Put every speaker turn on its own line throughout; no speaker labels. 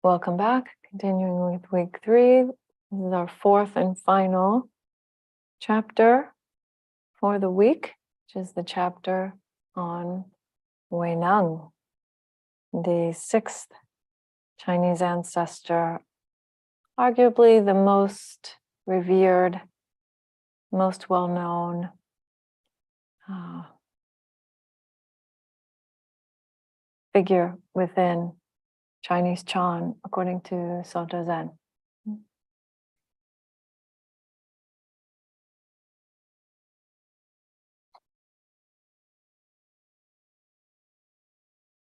Welcome back. Continuing with week 3. This is our fourth and final chapter for the week, which is the chapter on Huineng, the 6th Chinese ancestor, arguably the most revered, most well-known figure within Chinese Chan, according to Soto Zen.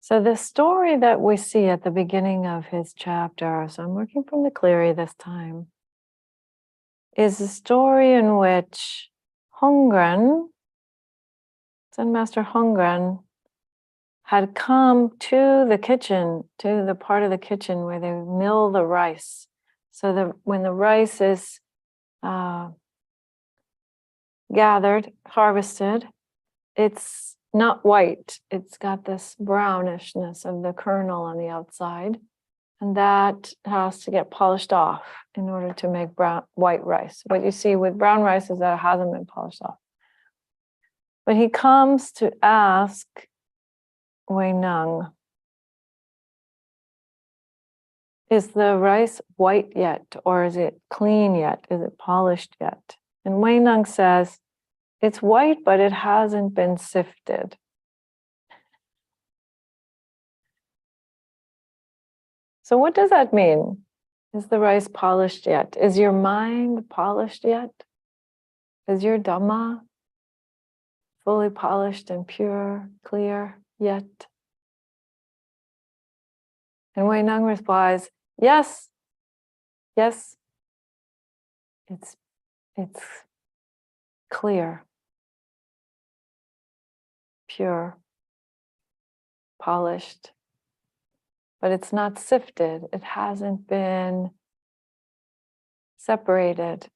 So the story that we see at the beginning of his chapter, so I'm working from the Cleary this time, is a story in which Hongren, Zen Master Hongren, had come to the kitchen, to the part of the kitchen where they mill the rice. So that when the rice is gathered, harvested, it's not white. It's got this brownishness of the kernel on the outside. And that has to get polished off in order to make white rice. What you see with brown rice is that it hasn't been polished off. But he comes to ask Huineng, is the rice white yet, or is it clean yet? Is it polished yet? And Huineng says, it's white, but it hasn't been sifted. So what does that mean? Is the rice polished yet? Is your mind polished yet? Is your Dhamma fully polished and pure, clear yet? And Huineng replies, yes, yes, it's clear, pure, polished, but it's not sifted. It hasn't been separated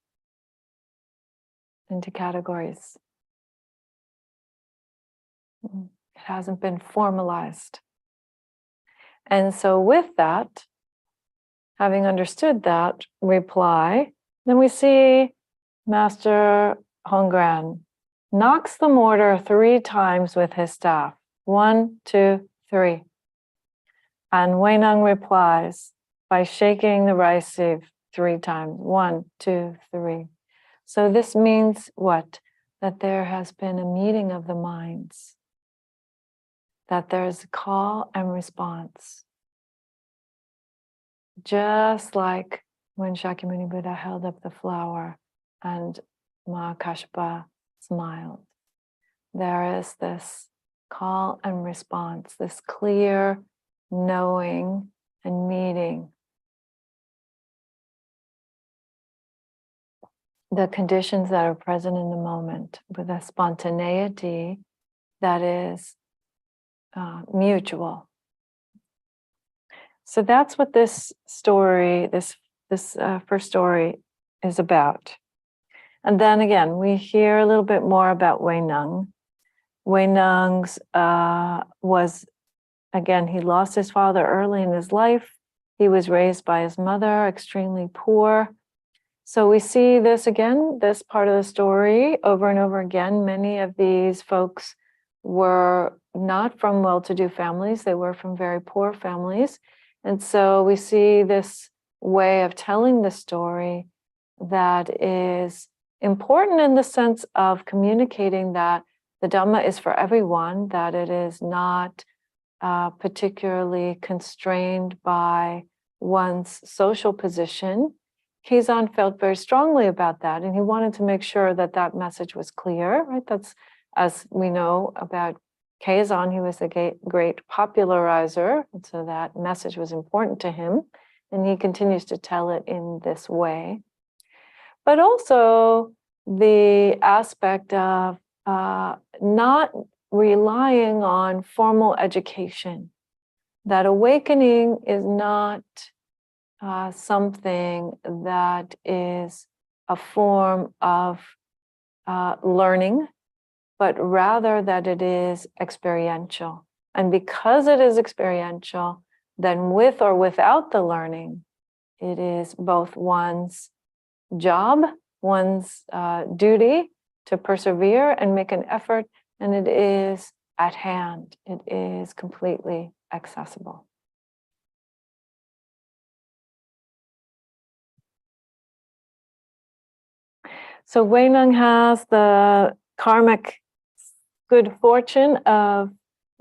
into categories. It hasn't been formalized. And so with that, having understood that reply, then we see Master Hongren knocks the mortar 3 times with his staff. 1, 2, 3. And Huineng replies by shaking the rice sieve 3 times. 1, 2, 3. So this means what? That there has been a meeting of the minds. That there's a call and response. Just like when Shakyamuni Buddha held up the flower and Mahakashapa smiled. There is this call and response, this clear knowing and meeting. The conditions that are present in the moment with a spontaneity that is mutual. So that's what this story, this first story is about. And then again, we hear a little bit more about Huineng. Huineng's was, again, he lost his father early in his life. He was raised by his mother, extremely poor. So we see this again, this part of the story over and over again. Many of these folks were not from well-to-do families. They were from very poor families. And so we see this way of telling the story that is important in the sense of communicating that the Dhamma is for everyone, that it is not particularly constrained by one's social position. Keizan felt very strongly about that, and he wanted to make sure that that message was clear, right? That's, as we know about Keizan, he was a great popularizer, and so that message was important to him, and he continues to tell it in this way. But also the aspect of not relying on formal education, that awakening is not something that is a form of learning, but rather that it is experiential. And because it is experiential, then with or without the learning, it is both one's job, one's duty to persevere and make an effort, and it is at hand. It is completely accessible. So Huineng has the karmic good fortune of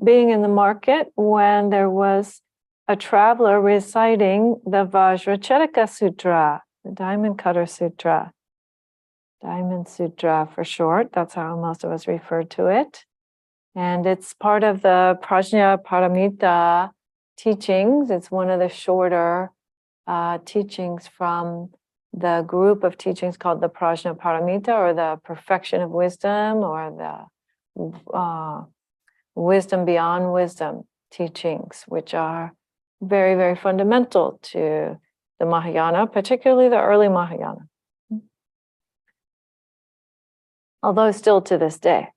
being in the market when there was a traveler reciting the Vajracharaka Sutra, the Diamond Cutter Sutra. Diamond Sutra for short, that's how most of us refer to it. And it's part of the Prajna Paramita teachings. It's one of the shorter teachings from the group of teachings called the Prajna Paramita, or the perfection of wisdom, or the wisdom beyond wisdom teachings, which are very, very fundamental to the Mahayana, particularly the early Mahayana. Although still to this day,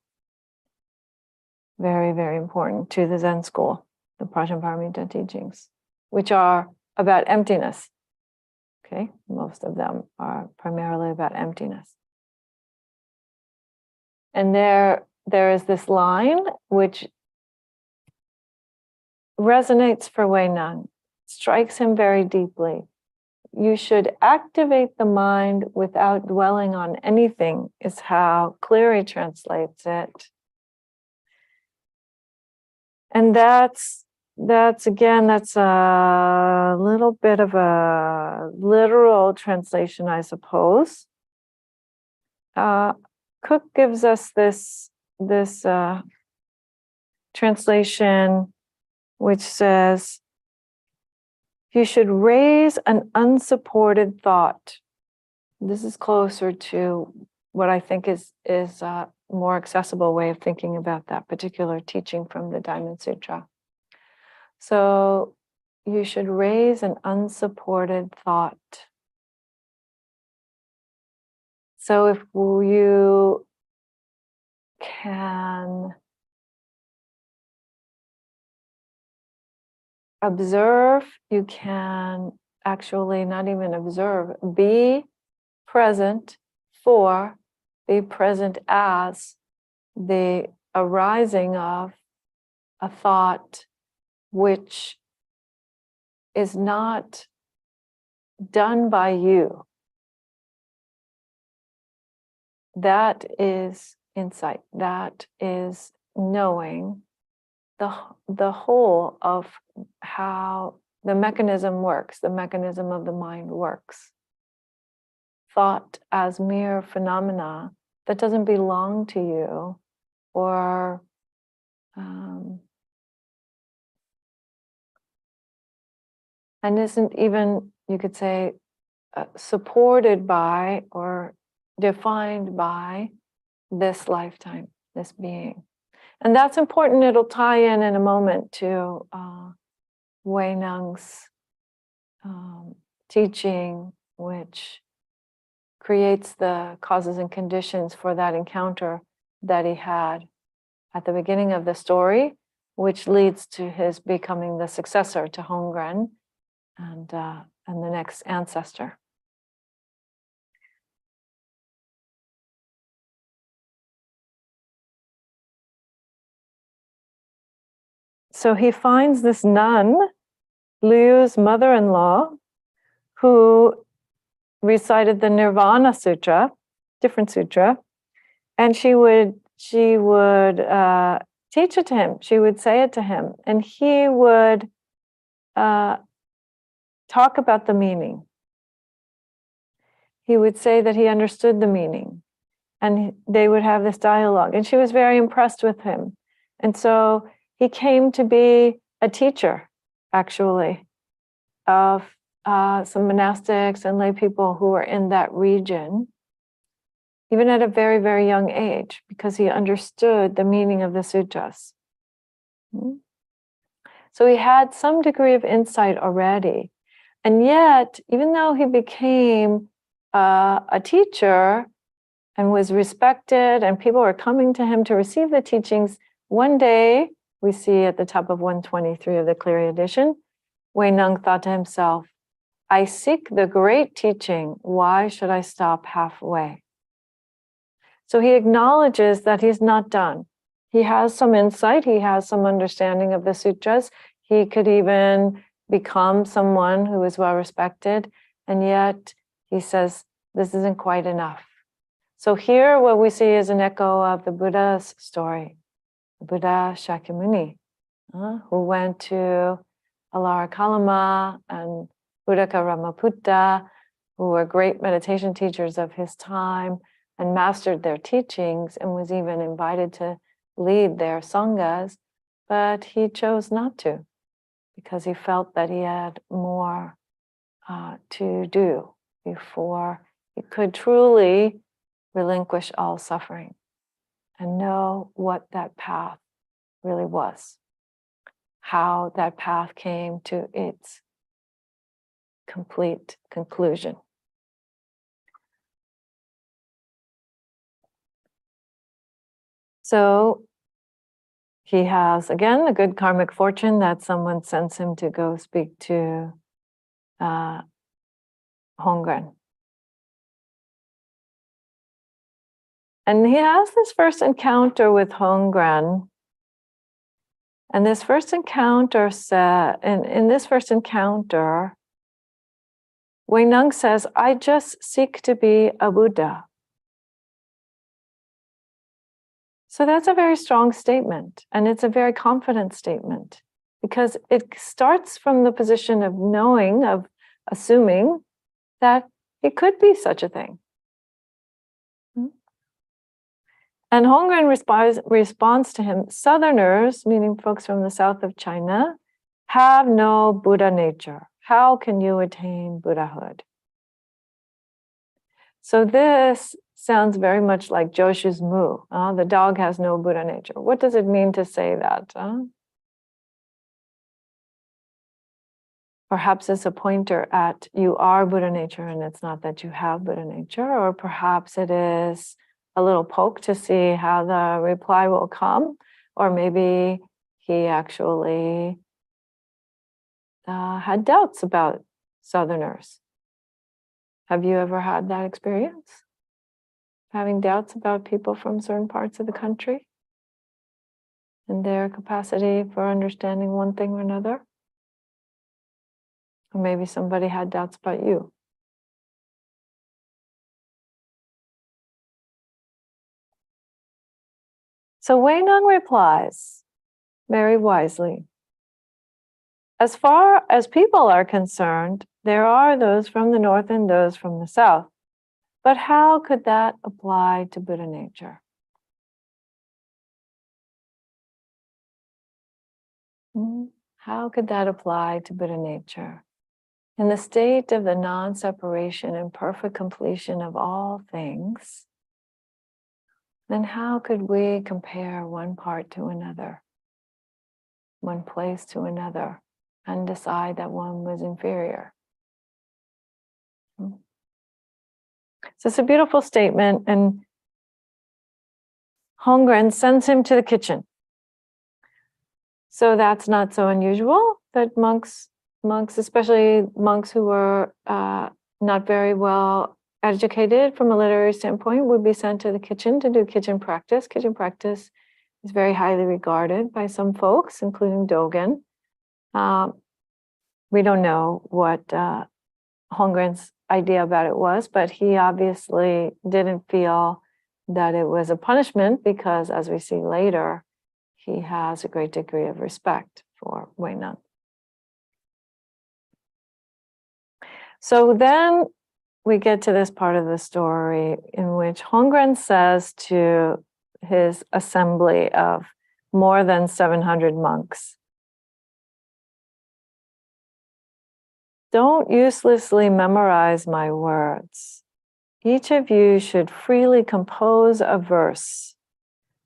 very, very important to the Zen school, the Prajnaparamita teachings, which are about emptiness. Okay, most of them are primarily about emptiness. And there is this line which resonates for Huineng, strikes him very deeply. You should activate the mind without dwelling on anything, is how Cleary translates it. And that's a little bit of a literal translation, I suppose. Cook gives us this translation which says, you should raise an unsupported thought. This is closer to what I think is a more accessible way of thinking about that particular teaching from the Diamond Sutra. So you should raise an unsupported thought. So if you can observe, you can actually not even observe, be present for, be present as the arising of a thought which is not done by you. That is insight. That is knowing the whole of how the mechanism works, the mechanism of the mind works. Thought as mere phenomena that doesn't belong to you, or and isn't even, you could say, supported by or defined by this lifetime, this being. And that's important. It'll tie in a moment to Huineng's teaching, which creates the causes and conditions for that encounter that he had at the beginning of the story, which leads to his becoming the successor to Hongren and the next ancestor. So he finds this nun, Liu's mother-in-law, who recited the Nirvana Sutra, different sutra, and she would teach it to him. She would say it to him, and he would talk about the meaning. He would say that he understood the meaning, and they would have this dialogue, and she was very impressed with him. And so he came to be a teacher, actually, of some monastics and lay people who were in that region, even at a very, very young age, because he understood the meaning of the sutras. So he had some degree of insight already. And yet, even though he became a teacher and was respected and people were coming to him to receive the teachings, one day, we see at the top of 123 of the Cleary edition, Huineng thought to himself, I seek the great teaching. Why should I stop halfway? So he acknowledges that he's not done. He has some insight. He has some understanding of the sutras. He could even become someone who is well respected. And yet he says, this isn't quite enough. So here what we see is an echo of the Buddha's story. The Buddha Shakyamuni, who went to Alara Kalama and Uddaka Ramaputta, who were great meditation teachers of his time and mastered their teachings and was even invited to lead their sanghas, but he chose not to because he felt that he had more to do before he could truly relinquish all suffering and know what that path really was, how that path came to its complete conclusion. So he has, again, a good karmic fortune that someone sends him to go speak to Hongren. And he has this first encounter with Hongren. And this first encounter in this first encounter, Huineng says, I just seek to be a Buddha. So that's a very strong statement, and it's a very confident statement because it starts from the position of knowing, of assuming that it could be such a thing. And Hongren responds to him, Southerners, meaning folks from the south of China, have no Buddha nature. How can you attain Buddhahood? So this sounds very much like Joshu's moo. The dog has no Buddha nature. What does it mean to say that? Perhaps it's a pointer at you are Buddha nature and it's not that you have Buddha nature, or perhaps it is a little poke to see how the reply will come, or maybe he actually had doubts about Southerners. Have you ever had that experience? Having doubts about people from certain parts of the country and their capacity for understanding one thing or another? Or maybe somebody had doubts about you. So Huineng replies very wisely. As far as people are concerned, there are those from the north and those from the south. But how could that apply to Buddha nature? How could that apply to Buddha nature? In the state of the non-separation and perfect completion of all things, then how could we compare one part to another, one place to another, and decide that one was inferior? So it's a beautiful statement, and Hongren sends him to the kitchen. So that's not so unusual that monks, especially monks who were not very well educated from a literary standpoint, would be sent to the kitchen to do kitchen practice. Kitchen practice is very highly regarded by some folks, including Dogen. We don't know what Hongren's idea about it was, but he obviously didn't feel that it was a punishment because, as we see later, he has a great degree of respect for Huineng. So then we get to this part of the story in which Hongren says to his assembly of more than 700 monks, don't uselessly memorize my words. Each of you should freely compose a verse.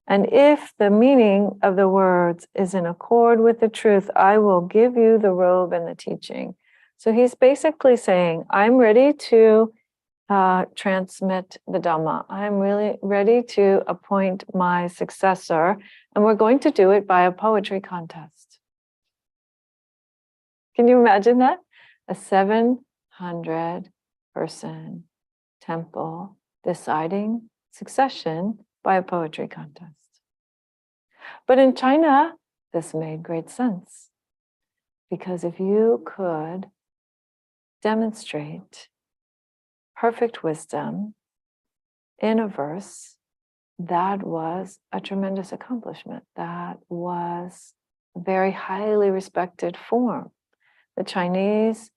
And if the meaning of the words is in accord with the truth, I will give you the robe and the teaching. So he's basically saying, I'm ready to transmit the Dhamma. I'm really ready to appoint my successor, and we're going to do it by a poetry contest. Can you imagine that? A 700-person temple deciding succession by a poetry contest. But in China, this made great sense. Because if you could demonstrate perfect wisdom in a verse, that was a tremendous accomplishment. That was a very highly respected form. The Chinese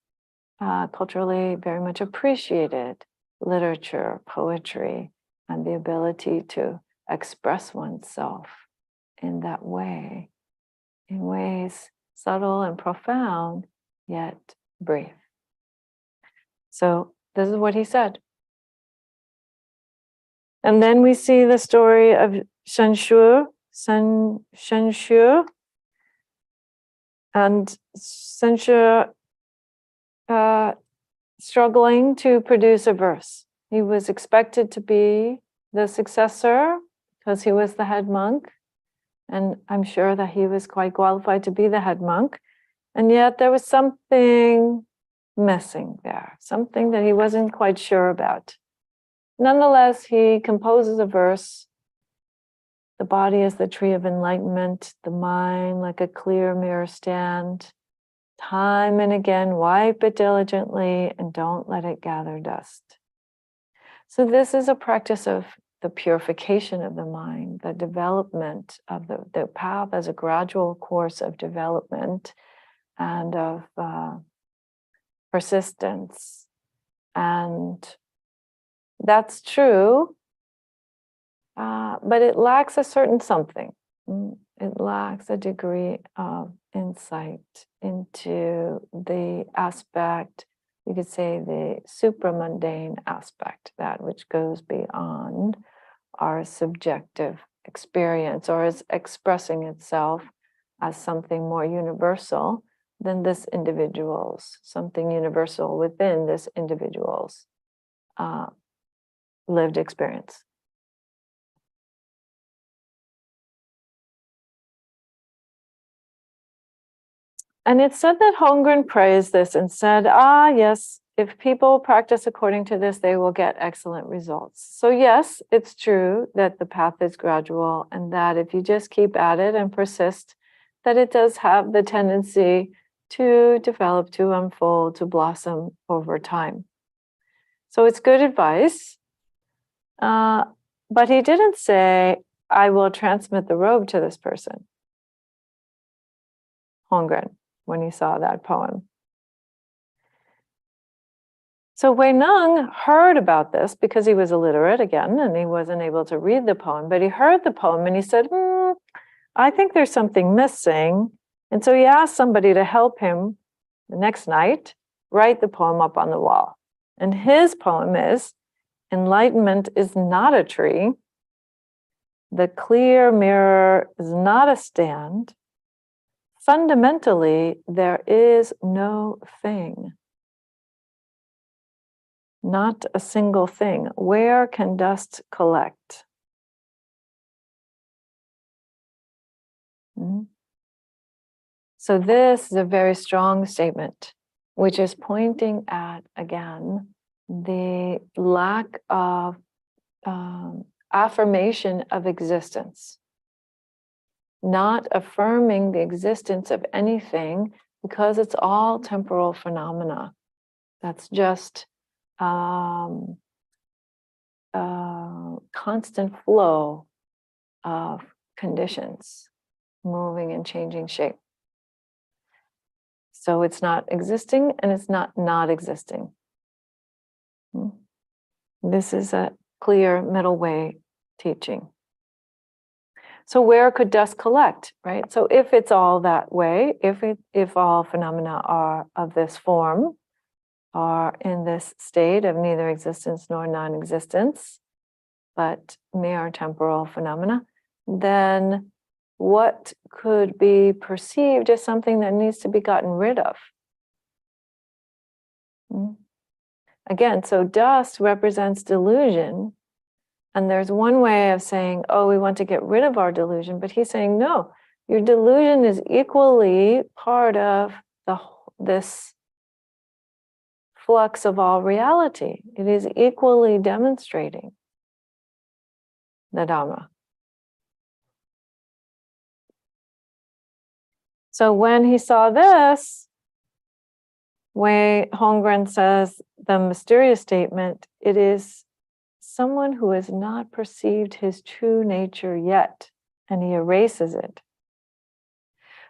culturally very much appreciated literature, poetry, and the ability to express oneself in that way, in ways subtle and profound, yet brief. So this is what he said. And then we see the story of Shen Shu, and Shen Shu struggling to produce a verse. He was expected to be the successor because he was the head monk. And I'm sure that he was quite qualified to be the head monk. And yet there was something missing there, something that he wasn't quite sure about. Nonetheless, he composes a verse. The body is the tree of enlightenment, the mind like a clear mirror stand. Time and again, wipe it diligently and don't let it gather dust. So this is a practice of the purification of the mind, the development of the path as a gradual course of development and of persistence. And that's true, but it lacks a certain something. It lacks a degree of insight into the aspect, you could say the supramundane aspect, that which goes beyond our subjective experience or is expressing itself as something more universal than this individual's, something universal within this individual's lived experience. And it's said that Holmgren praised this and said, yes, if people practice according to this, they will get excellent results. So yes, it's true that the path is gradual and that if you just keep at it and persist, that it does have the tendency to develop, to unfold, to blossom over time. So it's good advice. But he didn't say, I will transmit the robe to this person, Holmgren, when he saw that poem. So Huineng heard about this because he was illiterate again, and he wasn't able to read the poem, but he heard the poem and he said, I think there's something missing. And so he asked somebody to help him the next night write the poem up on the wall. And his poem is, enlightenment is not a tree. The clear mirror is not a stand. Fundamentally, there is no thing. Not a single thing. Where can dust collect? So this is a very strong statement, which is pointing at, again, the lack of affirmation of existence. Not affirming the existence of anything because it's all temporal phenomena. That's just constant flow of conditions moving and changing shape. So it's not existing and it's not existing. This is a clear middle way teaching. So where could dust collect, right? So if it's all that way, if all phenomena are of this form, are in this state of neither existence nor non-existence, but mere temporal phenomena, then what could be perceived as something that needs to be gotten rid of? Again, so dust represents delusion. And there's one way of saying, oh, we want to get rid of our delusion, but he's saying, no, your delusion is equally part of this flux of all reality. It is equally demonstrating the Dharma. So when he saw this, Wei Hongren says the mysterious statement, it is someone who has not perceived his true nature yet, and he erases it.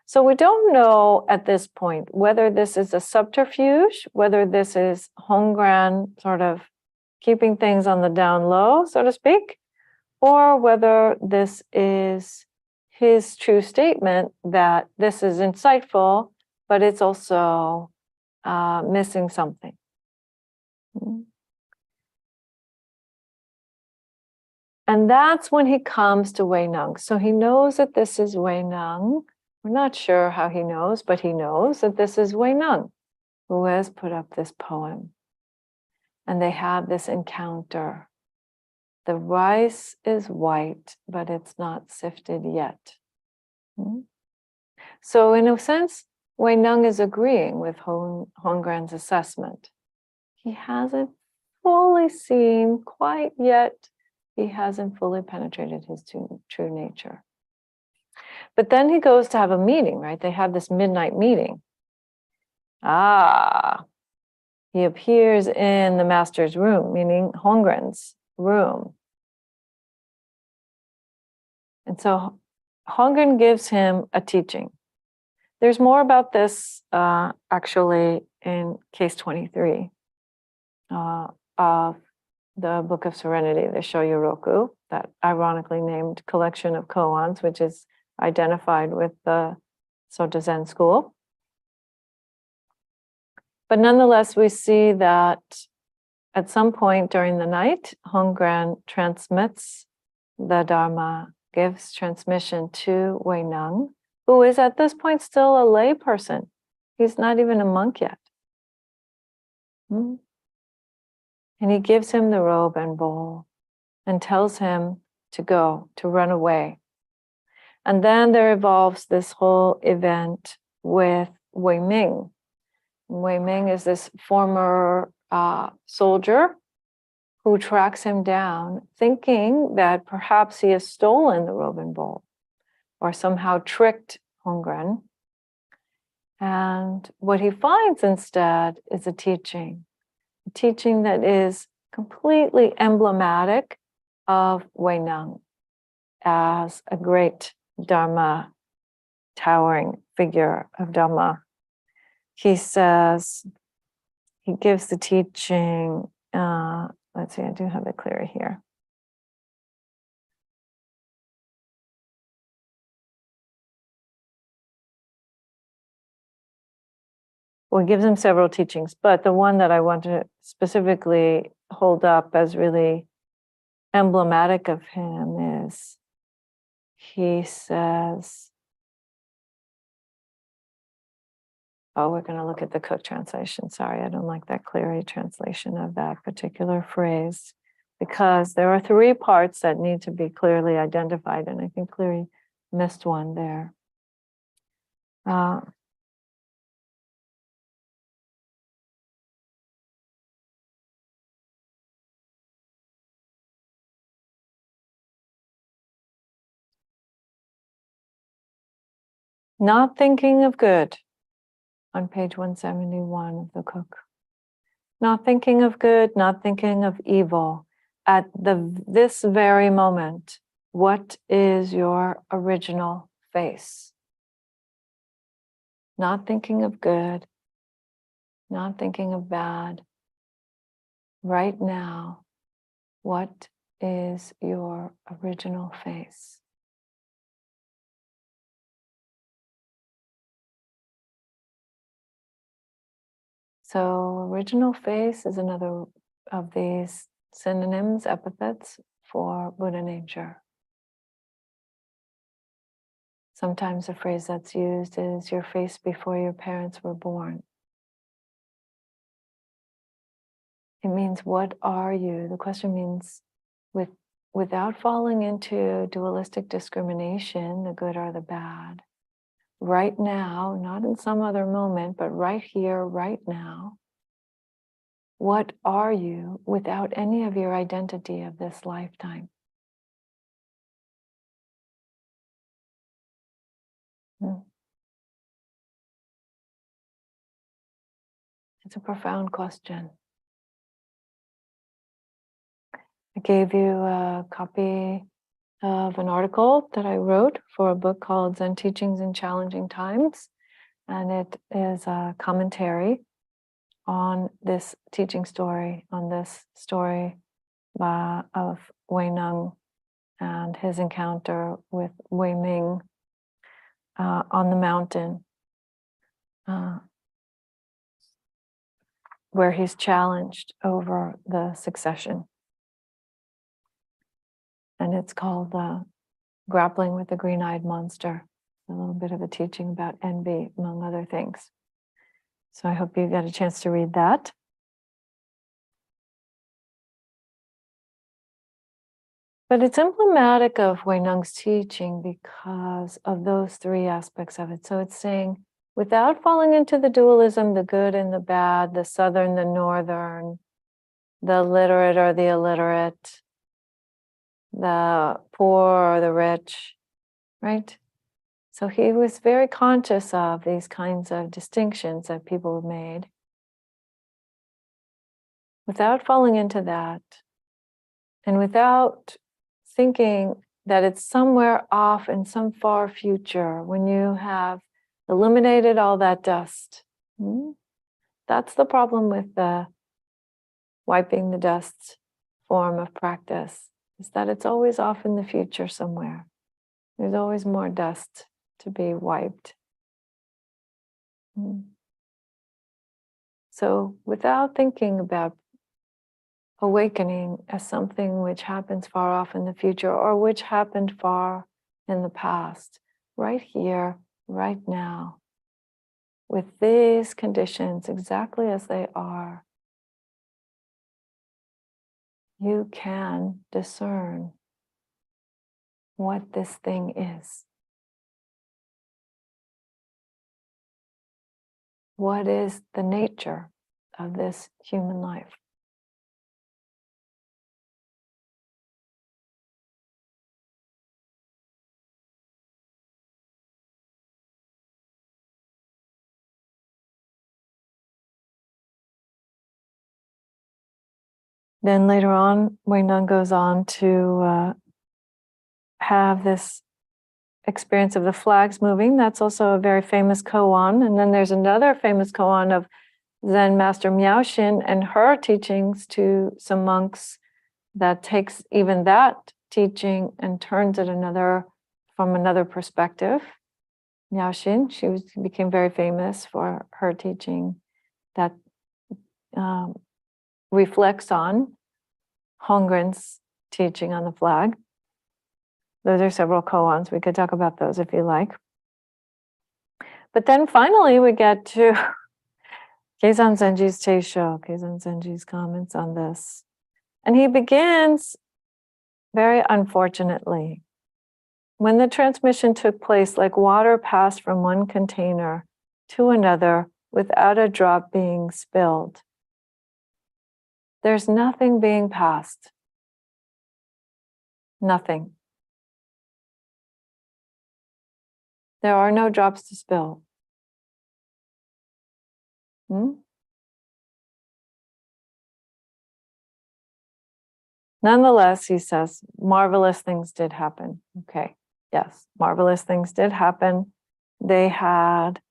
So we don't know at this point whether this is a subterfuge, whether this is Hongren sort of keeping things on the down low, so to speak, or whether this is his true statement that this is insightful, but it's also missing something. And that's when he comes to Huineng. So he knows that this is Huineng. We're not sure how he knows, but he knows that this is Huineng who has put up this poem. And they have this encounter. The rice is white, but it's not sifted yet. So in a sense, Huineng is agreeing with Hongren's assessment. He hasn't fully seen quite yet. He hasn't fully penetrated his true nature. But then he goes to have a meeting, right? They have this midnight meeting. He appears in the master's room, meaning Hongren's room. And so Hongren gives him a teaching. There's more about this actually in case 23 of the Book of Serenity, the Shoyoroku, that ironically named collection of koans, which is identified with the Soto Zen school. But nonetheless, we see that at some point during the night, Hongren transmits the Dharma, gives transmission to Huineng, who is at this point still a lay person. He's not even a monk yet. And he gives him the robe and bowl and tells him to go, to run away. And then there evolves this whole event with Wei Ming. Wei Ming is this former soldier who tracks him down, thinking that perhaps he has stolen the robe and bowl or somehow tricked Hongren. And what he finds instead is a teaching that is completely emblematic of Huineng as a great Dharma, towering figure of Dharma. He says, he gives the teaching, let's see, I do have it clear here. Well, he gives him several teachings, but the one that I want to specifically hold up as really emblematic of him is, he says, we're going to look at the Cook translation. Sorry, I don't like that Cleary translation of that particular phrase, because there are three parts that need to be clearly identified, and I think Cleary missed one there. Not thinking of good, on page 171 of the Cook. Not thinking of good, not thinking of evil. At this very moment, what is your original face? Not thinking of good, not thinking of bad. Right now, what is your original face? So original face is another of these synonyms, epithets for Buddha nature. Sometimes the phrase that's used is your face before your parents were born. It means, what are you? The question means, without falling into dualistic discrimination, the good or the bad, right now, not in some other moment, but right here, right now. What are you without any of your identity of this lifetime? It's a profound question. I gave you a copy of an article that I wrote for a book called Zen Teachings in Challenging Times. And it is a commentary on this teaching story, on this story of Huineng and his encounter with Wei Ming on the mountain, where he's challenged over the succession. And it's called Grappling with the Green-Eyed Monster, a little bit of a teaching about envy, among other things. So I hope you got a chance to read that. But it's emblematic of Huineng's teaching because of those three aspects of it. So it's saying, without falling into the dualism, the good and the bad, the southern, the northern, the literate or the illiterate, the poor or the rich, right? So he was very conscious of these kinds of distinctions that people made. Without falling into that, and without thinking that it's somewhere off in some far future when you have eliminated all that dust. That's the problem with the wiping the dust form of practice, is that it's always off in the future somewhere. There's always more dust to be wiped. So without thinking about awakening as something which happens far off in the future or which happened far in the past, right here, right now, with these conditions exactly as they are, you can discern what this thing is. What is the nature of this human life? Then later on, Huineng goes on to have this experience of the flags moving. That's also a very famous koan. And then there's another famous koan of Zen Master Miaoxin and her teachings to some monks that takes even that teaching and turns it from another perspective. Miaoxin, she became very famous for her teaching that reflects on Hongren's teaching on the flag. Those are several koans. We could talk about those if you like. But then finally we get to Keizan Zenji's Teisho, Keizan Zenji's comments on this. And he begins, very unfortunately, when the transmission took place, like water passed from one container to another without a drop being spilled. There's nothing being passed. Nothing. There are no drops to spill. Nonetheless, he says, marvelous things did happen. Okay, yes, marvelous things did happen. They had,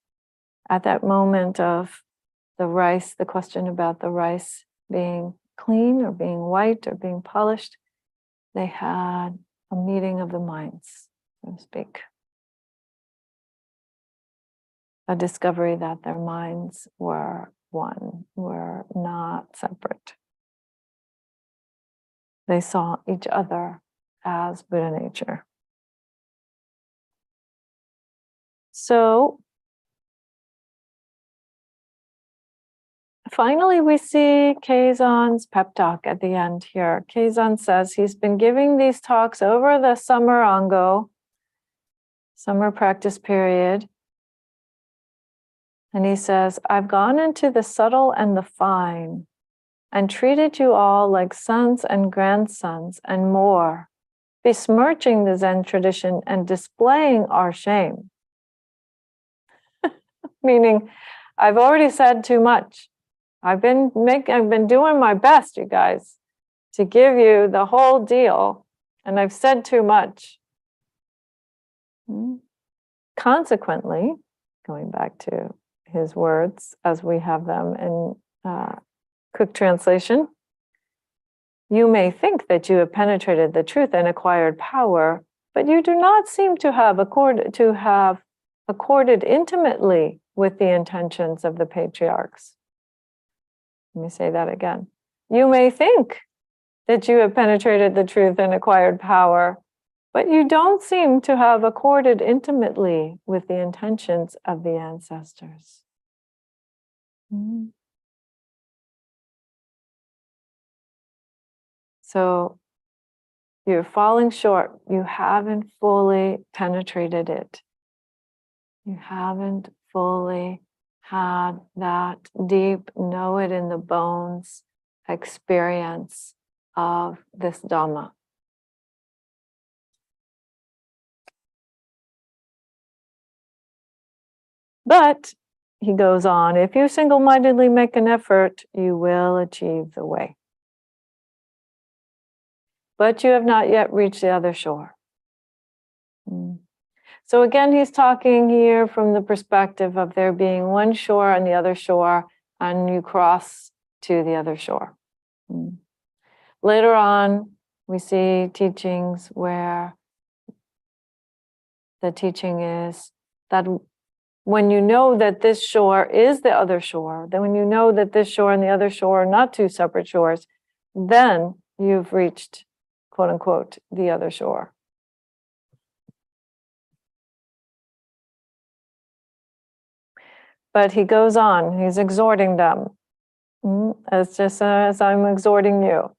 at that moment of the rice, the question about the rice being clean or being white or being polished, they had a meeting of the minds, so to speak. A discovery that their minds were one, were not separate. They saw each other as Buddha nature. So finally, we see Keizan's pep talk at the end here. Keizan says he's been giving these talks over the summer Ango, summer practice period, And he says, I've gone into the subtle and the fine and treated you all like sons and grandsons and more, besmirching the Zen tradition and displaying our shame. Meaning, I've already said too much. I've been doing my best, you guys, to give you the whole deal, and I've said too much. Consequently, going back to his words as we have them in Cook translation, you may think that you have penetrated the truth and acquired power, but you do not seem to have accorded intimately with the intentions of the patriarchs. Let me say that again. You may think that you have penetrated the truth and acquired power, but you don't seem to have accorded intimately with the intentions of the ancestors. So you're falling short. You haven't fully penetrated it. You haven't fully had that deep, know it in the bones experience of this Dhamma. But he goes on, if you single-mindedly make an effort, you will achieve the way. But you have not yet reached the other shore. So again, he's talking here from the perspective of there being one shore and the other shore, and you cross to the other shore. Later on, we see teachings where the teaching is that when you know that this shore is the other shore, then when you know that this shore and the other shore are not two separate shores, then you've reached, quote unquote, the other shore. But he goes on, he's exhorting them, as just as I'm exhorting you.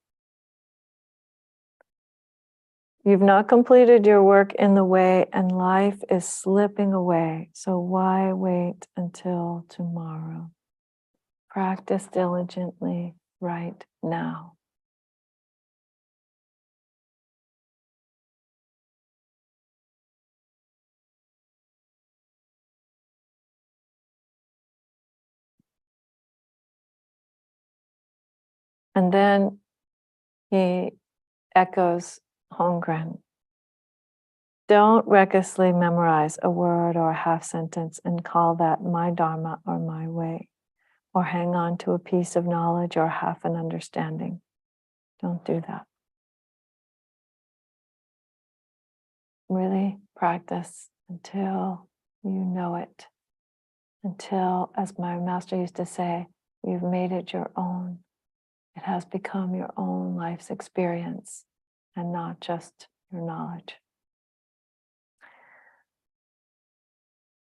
You've not completed your work in the way, and life is slipping away. So why wait until tomorrow? Practice diligently right now. And then he echoes Hongren. Don't recklessly memorize a word or a half sentence and call that my Dharma or my way, or hang on to a piece of knowledge or half an understanding. Don't do that. Really practice until you know it, until, as my master used to say, you've made it your own. It has become your own life's experience and not just your knowledge.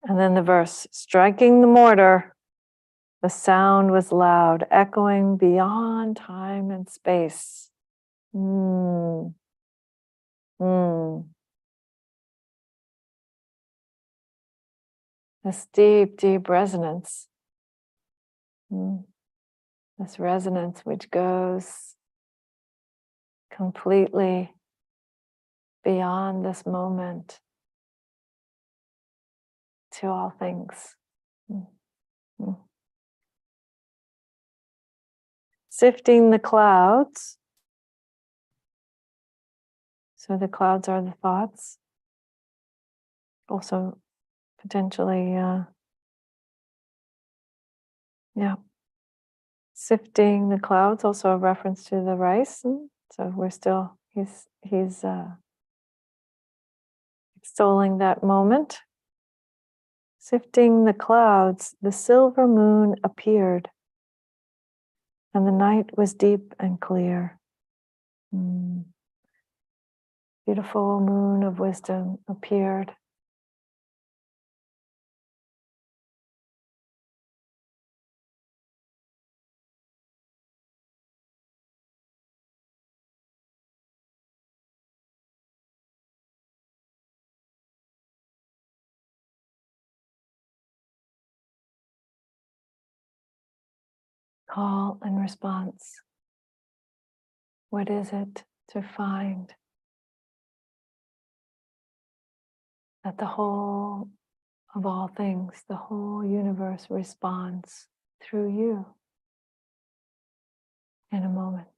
And then the verse, striking the mortar, the sound was loud, echoing beyond time and space. This deep, deep resonance. This resonance which goes completely beyond this moment to all things. Sifting the clouds. So the clouds are the thoughts. Also potentially, sifting the clouds, also a reference to the rice. So we're still, he's extolling that moment. Sifting the clouds, the silver moon appeared, and the night was deep and clear. Beautiful moon of wisdom appeared. call and response. What is it to find that the whole of all things, the whole universe responds through you in a moment?